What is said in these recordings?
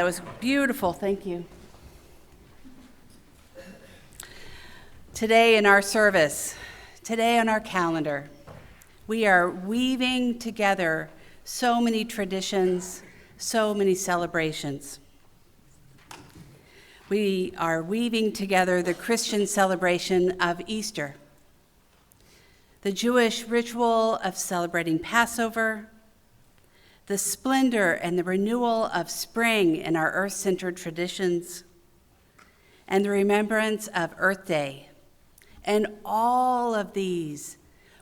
was beautiful. Thank you. Today in our service, today on our calendar, we are weaving together so many traditions, so many celebrations. We are weaving together the Christian celebration of Easter, the Jewish ritual of celebrating Passover, the splendor and the renewal of spring in our earth-centered traditions, and the remembrance of Earth Day. And all of these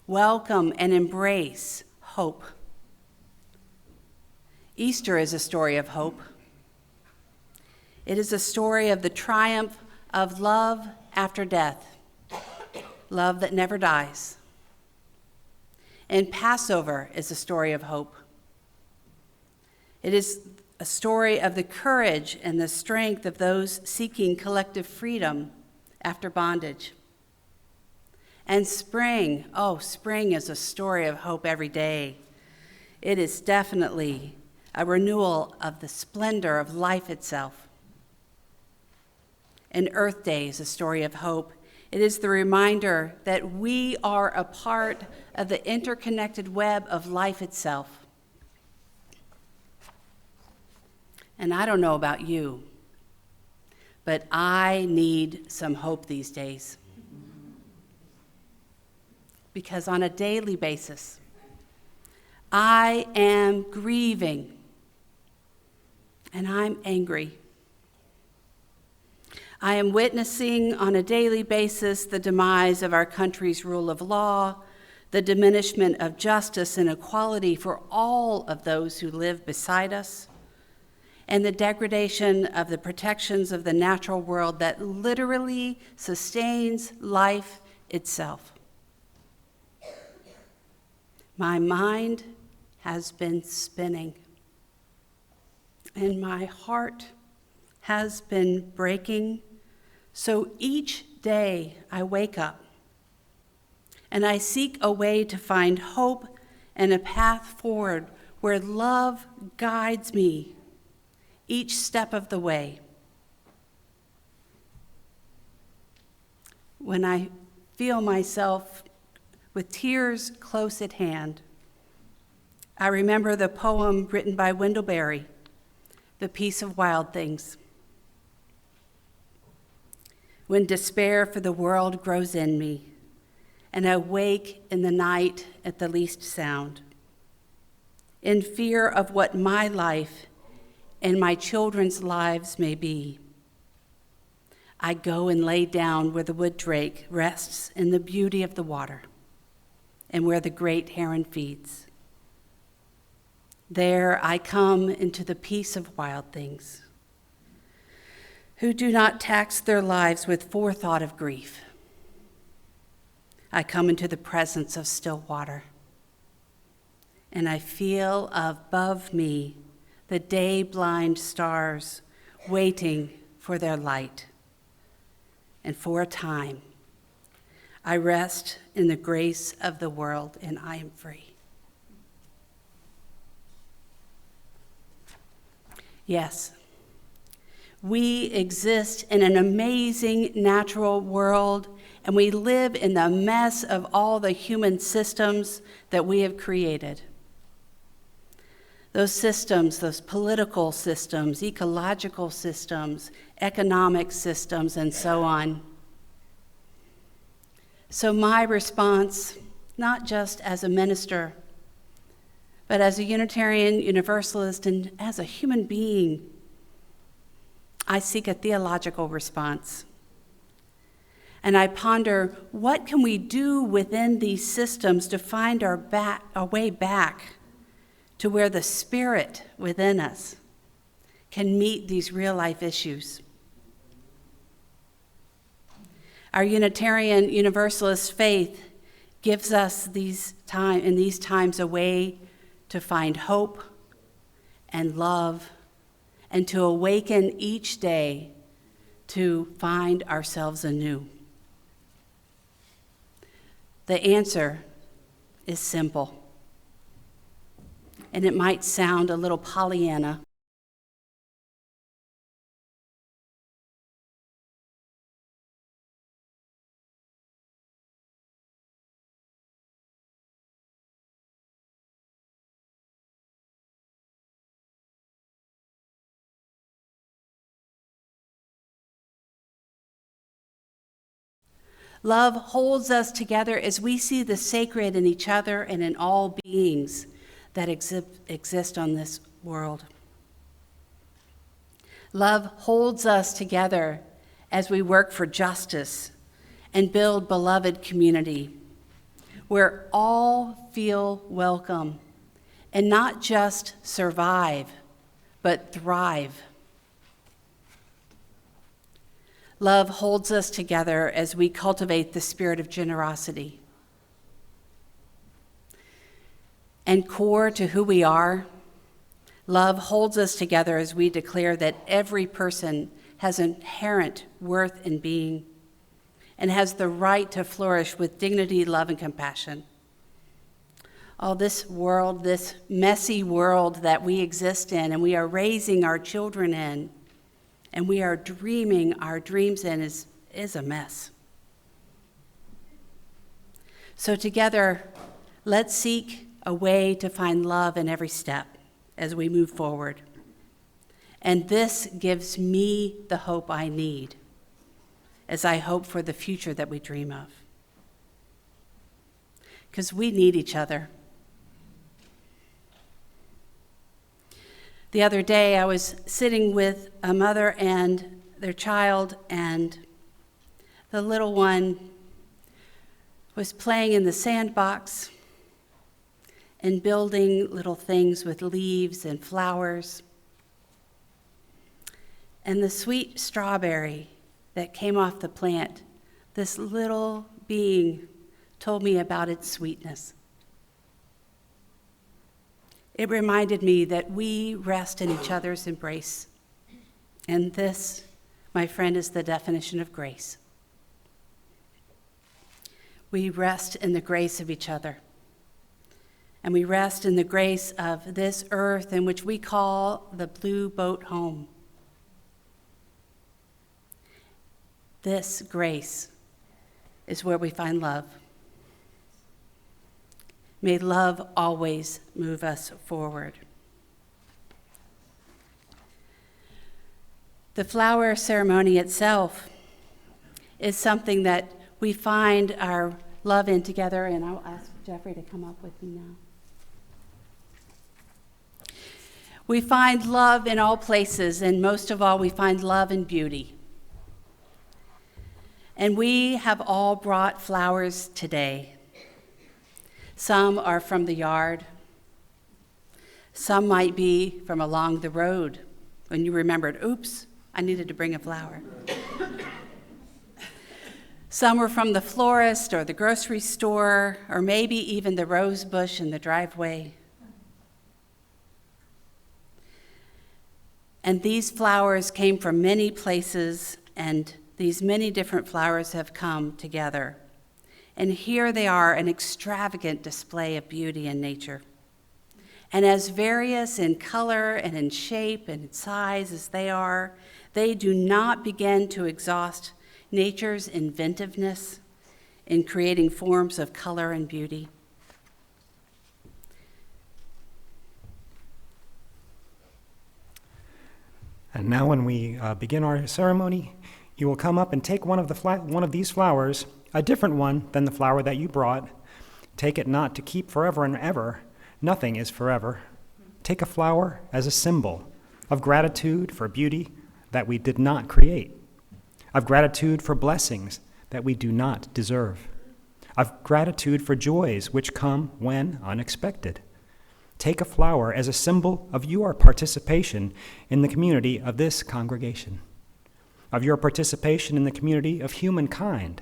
welcome and embrace hope. Easter is a story of hope. It is a story of the triumph of love after death, love that never dies. And Passover is a story of hope. It is a story of the courage and the strength of those seeking collective freedom after bondage. And spring, spring is a story of hope every day. It is definitely a renewal of the splendor of life itself. And Earth Day is a story of hope. It is the reminder that we are a part of the interconnected web of life itself. And I don't know about you, but I need some hope these days. Because on a daily basis, I am grieving and I'm angry. I am witnessing on a daily basis the demise of our country's rule of law, the diminishment of justice and equality for all of those who live beside us, and the degradation of the protections of the natural world that literally sustains life itself. My mind has been spinning, and my heart has been breaking. So each day I wake up and I seek a way to find hope and a path forward where love guides me each step of the way. When I feel myself with tears close at hand, I remember the poem written by Wendell Berry, The Peace of Wild Things. When despair for the world grows in me, and I wake in the night at the least sound, in fear of what my life and my children's lives may be, I go and lay down where the wood drake rests in the beauty of the water, and where the great heron feeds. There I come into the peace of wild things, who do not tax their lives with forethought of grief. I come into the presence of still water, and I feel above me the day-blind stars waiting for their light. And for a time, I rest in the grace of the world, and I am free. Yes, we exist in an amazing natural world, and we live in the mess of all the human systems that we have created. Those systems, those political systems, ecological systems, economic systems, and so on. So my response, not just as a minister, but as a Unitarian Universalist and as a human being, I seek a theological response. And I ponder, what can we do within these systems to find our way back to where the Spirit within us can meet these real-life issues? Our Unitarian Universalist faith gives us in these times a way to find hope and love and to awaken each day to find ourselves anew. The answer is simple, and it might sound a little Pollyanna, Love holds us together as we see the sacred in each other and in all beings that exist on this world. Love holds us together as we work for justice and build beloved community, where all feel welcome and not just survive, but thrive. Love holds us together as we cultivate the spirit of generosity. And core to who we are, love holds us together as we declare that every person has inherent worth in being and has the right to flourish with dignity, love, and compassion. Oh, this world, this messy world that we exist in and we are raising our children in and we are dreaming our dreams in is a mess. So together, let's seek a way to find love in every step as we move forward. And this gives me the hope I need as I hope for the future that we dream of. Because we need each other. The other day, I was sitting with a mother and their child, and the little one was playing in the sandbox and building little things with leaves and flowers. And the sweet strawberry that came off the plant, this little being told me about its sweetness. It reminded me that we rest in each other's embrace. And this, my friend, is the definition of grace. We rest in the grace of each other. And we rest in the grace of this earth in which we call the blue boat home. This grace is where we find love. May love always move us forward. The flower ceremony itself is something that we find our love in together, and I'll ask Jeffrey to come up with me now. We find love in all places, and most of all, we find love in beauty. And we have all brought flowers today. Some are from the yard. Some might be from along the road when you remembered, oops, I needed to bring a flower. Some were from the florist or the grocery store, or maybe even the rose bush in the driveway. And these flowers came from many places, and these many different flowers have come together. And here they are, an extravagant display of beauty in nature. And as various in color and in shape and in size as they are, they do not begin to exhaust nature's inventiveness in creating forms of color and beauty. And now when we begin our ceremony, you will come up and take one of these flowers, a different one than the flower that you brought. Take it not to keep forever and ever. Nothing is forever. Take a flower as a symbol of gratitude for beauty that we did not create, of gratitude for blessings that we do not deserve, of gratitude for joys which come when unexpected. Take a flower as a symbol of your participation in the community of this congregation, of your participation in the community of humankind,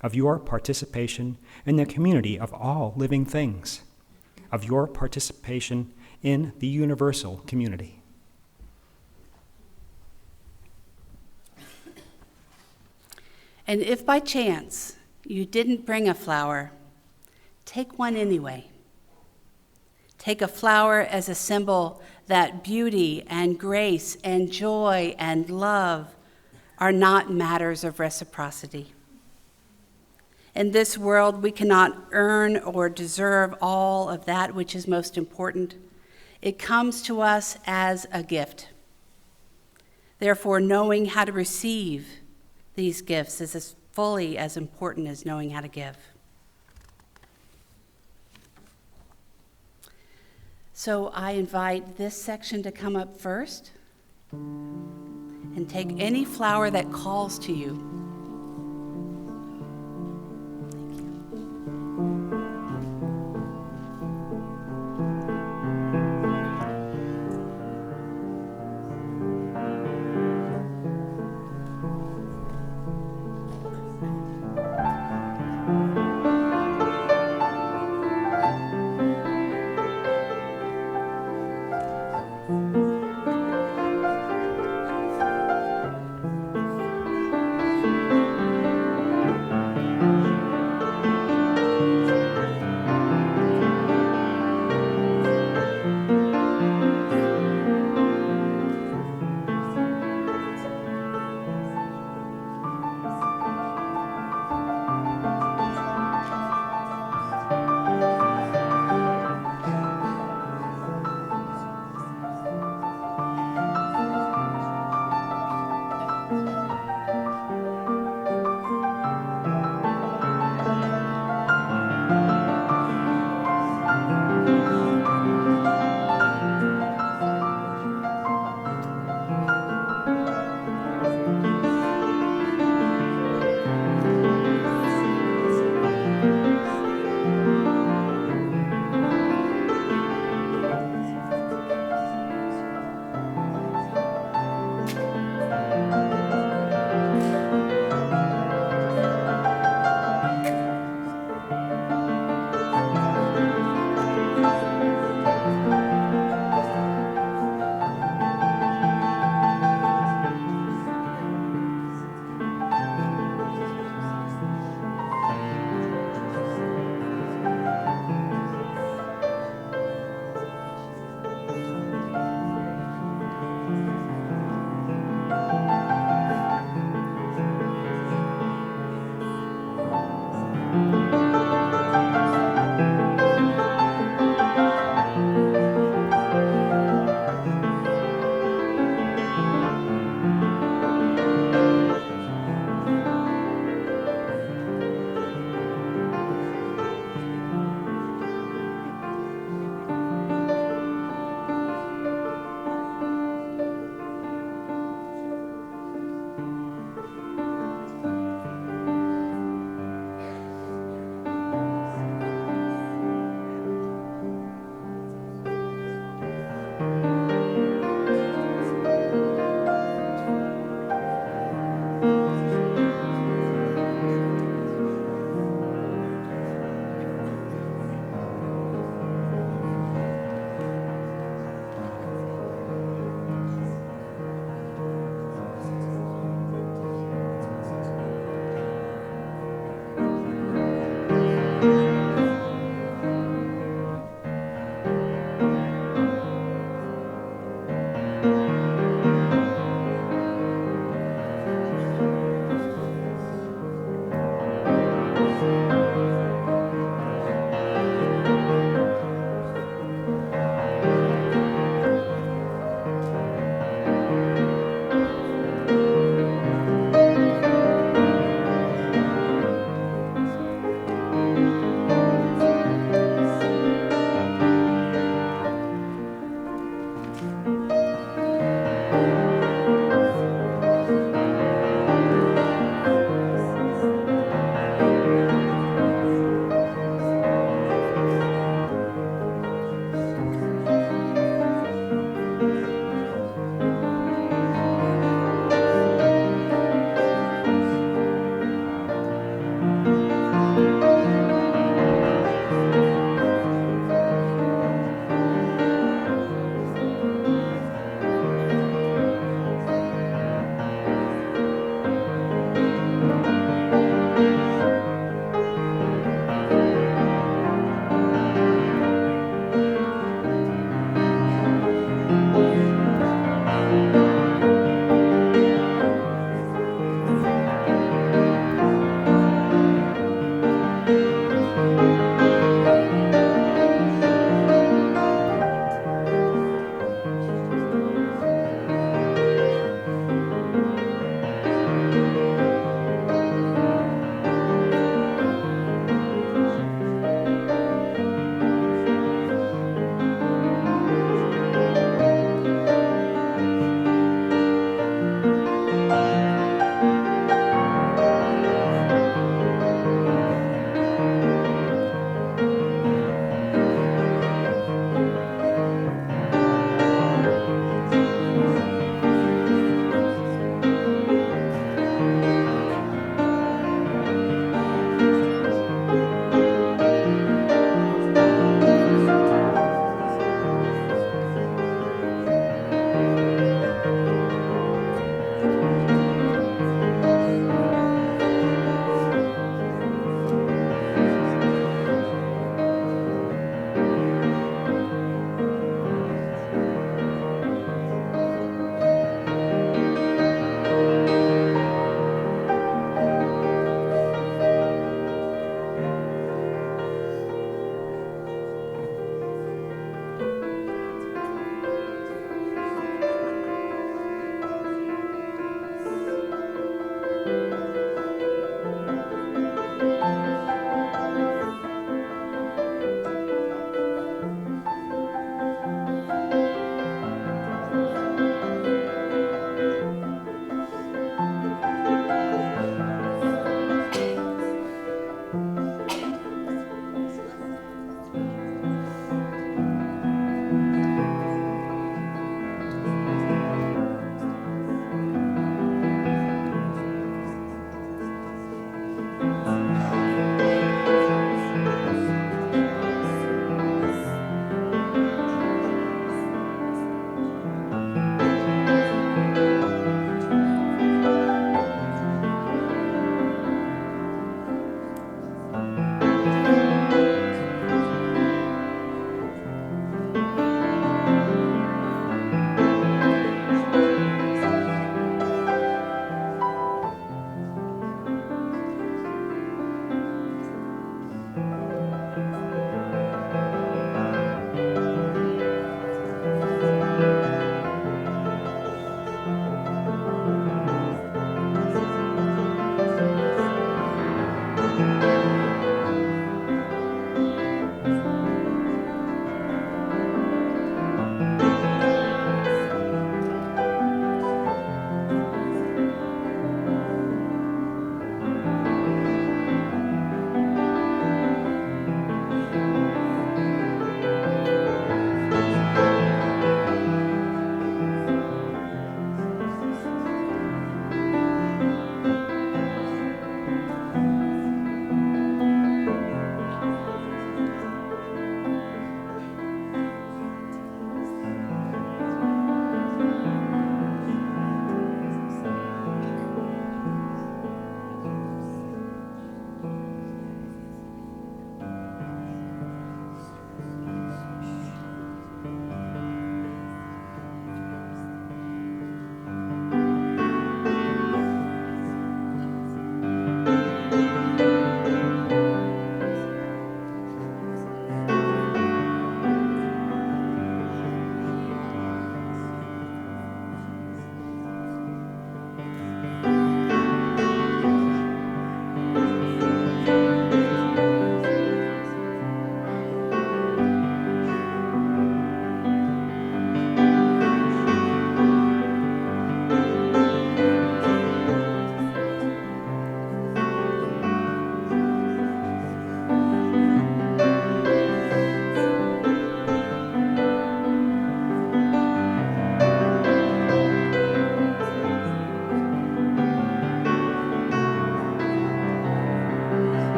of your participation in the community of all living things, of your participation in the universal community. And if by chance you didn't bring a flower, take one anyway. Take a flower as a symbol that beauty and grace and joy and love are not matters of reciprocity. In this world, we cannot earn or deserve all of that which is most important. It comes to us as a gift. Therefore, knowing how to receive these gifts is fully as important as knowing how to give. So I invite this section to come up first and take any flower that calls to you.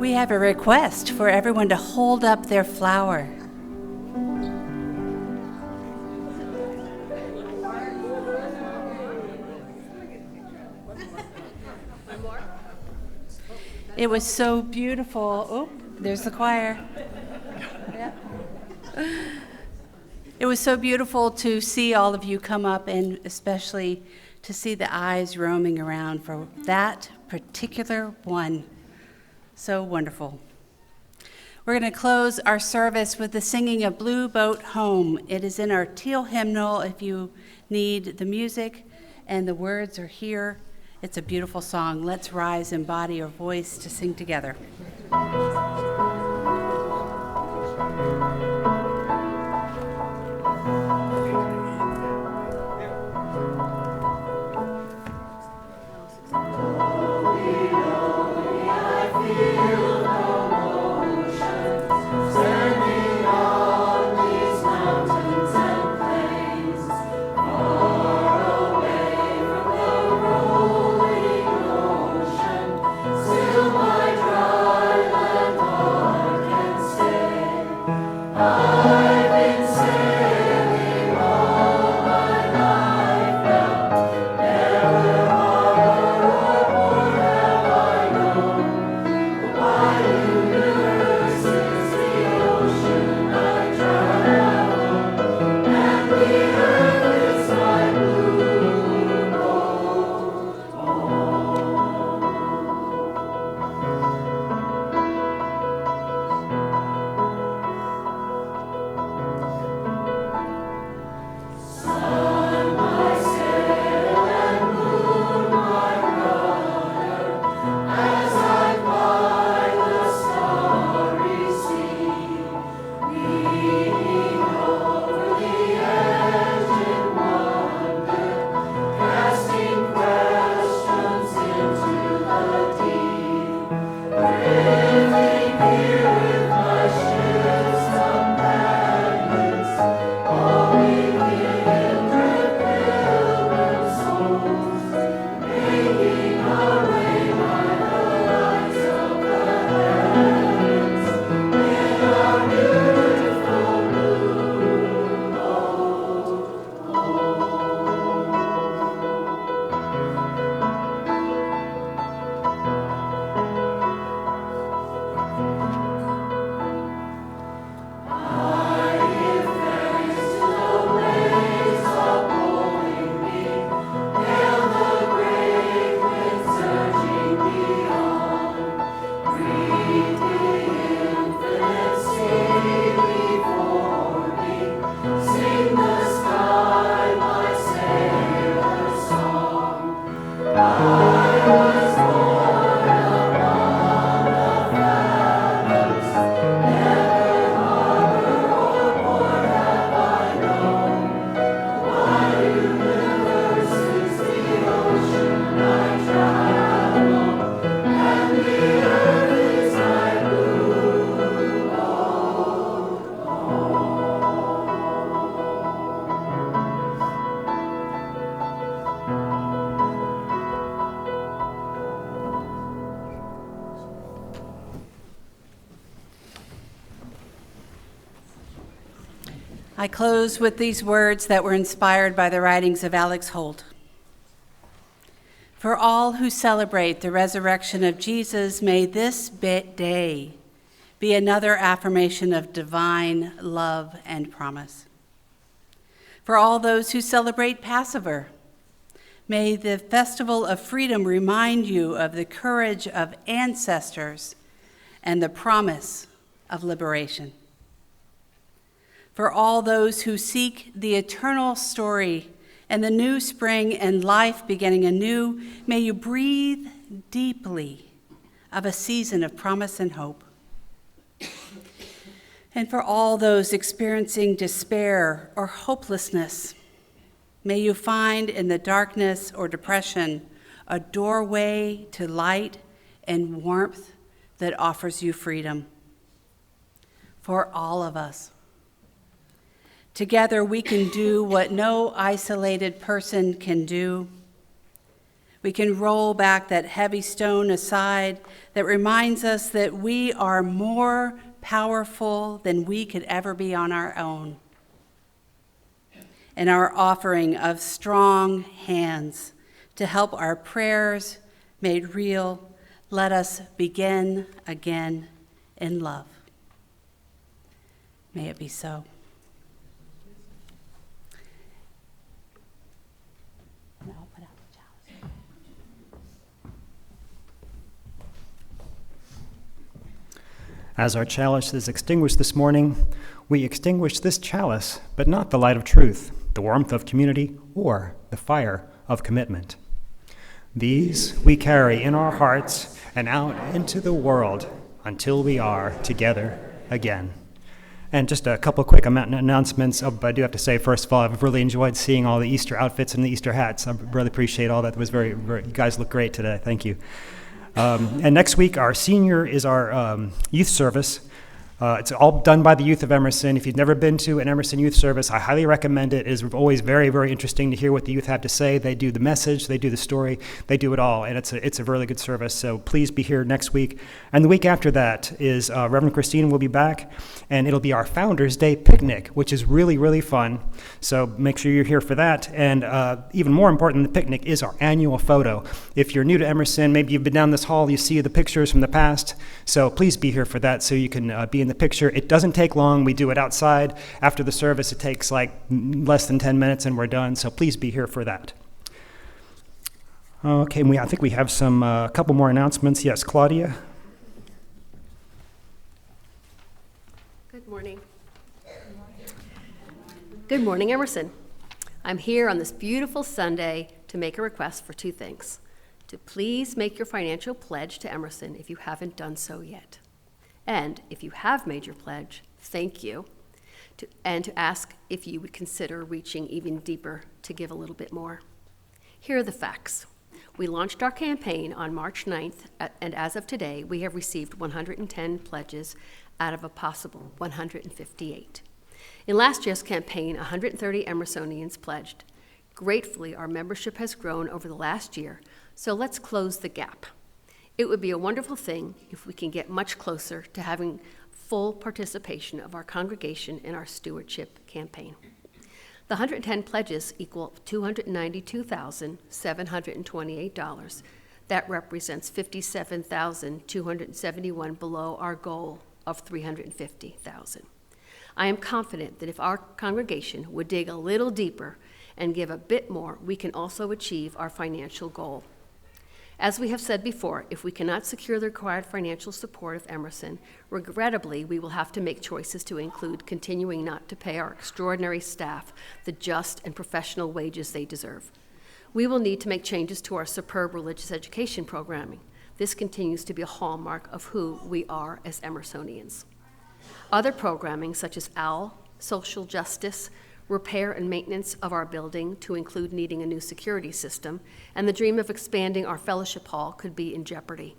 We have a request for everyone to hold up their flower. It was so beautiful. Oh, there's the choir. Yeah. It was so beautiful to see all of you come up, and especially to see the eyes roaming around for that particular one. So wonderful. We're going to close our service with the singing of Blue Boat Home. It is in our teal hymnal if you need the music, and the words are here. It's a beautiful song. Let's rise in body or voice to sing together. I close with these words that were inspired by the writings of Alex Holt. For all who celebrate the resurrection of Jesus, may this day be another affirmation of divine love and promise. For all those who celebrate Passover, may the festival of freedom remind you of the courage of ancestors and the promise of liberation. For all those who seek the eternal story and the new spring and life beginning anew, may you breathe deeply of a season of promise and hope. And for all those experiencing despair or hopelessness, may you find in the darkness or depression a doorway to light and warmth that offers you freedom. For all of us, together we can do what no isolated person can do. We can roll back that heavy stone aside that reminds us that we are more powerful than we could ever be on our own. And our offering of strong hands to help our prayers made real, let us begin again in love. May it be so. And I'll put out the chalice. As our chalice is extinguished this morning, we extinguish this chalice, but not the light of truth, the warmth of community, or the fire of commitment. These we carry in our hearts and out into the world until we are together again. And just a couple quick announcements. But I do have to say, first of all, I've really enjoyed seeing all the Easter outfits and the Easter hats. I really appreciate all that. It was very, you guys look great today. Thank you. And next week, our senior is our youth service. It's all done by the youth of Emerson. If you've never been to an Emerson youth service, I highly recommend it. It is always very, very interesting to hear what the youth have to say. They do the message, they do the story, they do it all, and it's a really good service. So please be here next week. And the week after that is Reverend Christina will be back, and it'll be our Founders Day picnic, which is really, really fun. So make sure you're here for that. And even more important than the picnic is our annual photo. If you're new to Emerson, maybe you've been down this hall, you see the pictures from the past. So please be here for that so you can be in the picture. It doesn't take long. We do it outside. After the service, it takes like less than 10 minutes and we're done. So please be here for that. Okay, I think we have a couple more announcements. Yes, Claudia. Good morning. Good morning, Emerson. I'm here on this beautiful Sunday to make a request for two things. To please make your financial pledge to Emerson if you haven't done so yet. And if you have made your pledge, thank you. And to ask if you would consider reaching even deeper to give a little bit more. Here are the facts. We launched our campaign on March 9th, and as of today, we have received 110 pledges out of a possible 158. In last year's campaign, 130 Emersonians pledged. Gratefully, our membership has grown over the last year, so let's close the gap. It would be a wonderful thing if we can get much closer to having full participation of our congregation in our stewardship campaign. The 110 pledges equal $292,728. That represents $57,271 below our goal of $350,000. I am confident that if our congregation would dig a little deeper and give a bit more, we can also achieve our financial goal. As we have said before, if we cannot secure the required financial support of Emerson, regrettably, we will have to make choices to include continuing not to pay our extraordinary staff the just and professional wages they deserve. We will need to make changes to our superb religious education programming. This continues to be a hallmark of who we are as Emersonians. Other programming, such as OWL, social justice, repair and maintenance of our building to include needing a new security system, and the dream of expanding our fellowship hall could be in jeopardy.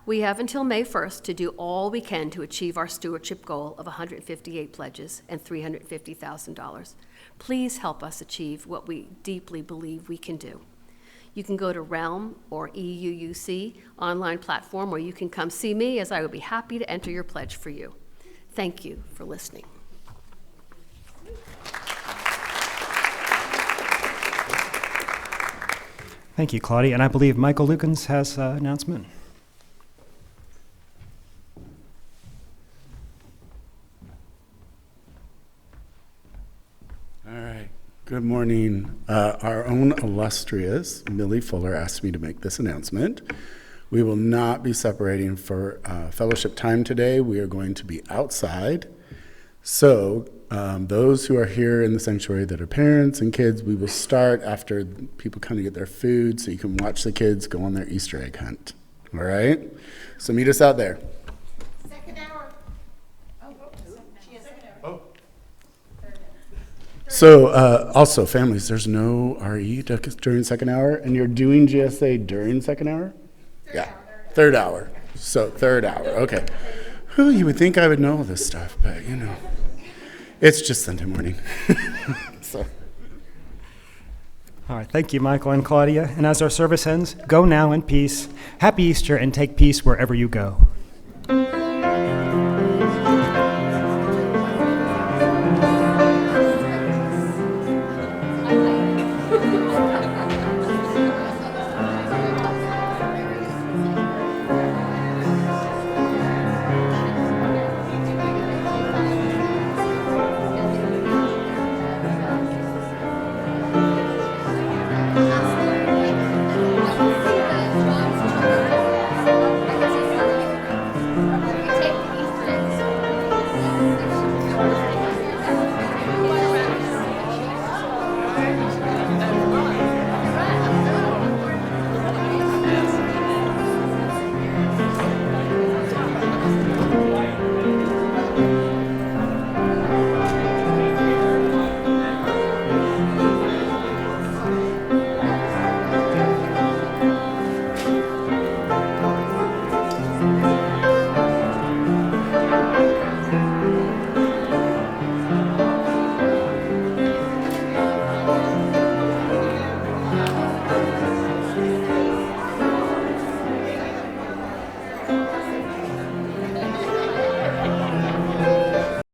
We have until May 1st to do all we can to achieve our stewardship goal of 158 pledges and $350,000. Please help us achieve what we deeply believe we can do. You can go to Realm or EUUC online platform, or you can come see me, as I would be happy to enter your pledge for you. Thank you for listening. Thank you, Claudia. And I believe Michael Lukens has an announcement. All right. Good morning. Our own illustrious Millie Fuller asked me to make this announcement. We will not be separating for fellowship time today. We are going to be outside. So those who are here in the sanctuary that are parents and kids, we will start after people come to get their food so you can watch the kids go on their Easter egg hunt. All right? So meet us out there. Second hour. Oh. So also, families, there's no RE during second hour, and you're doing GSA during second hour? Third hour. So third hour, okay. Whew, you would think I would know all this stuff, but it's just Sunday morning. So, All right, thank you, Michael and Claudia. And as our service ends, go now in peace. Happy Easter, and take peace wherever you go.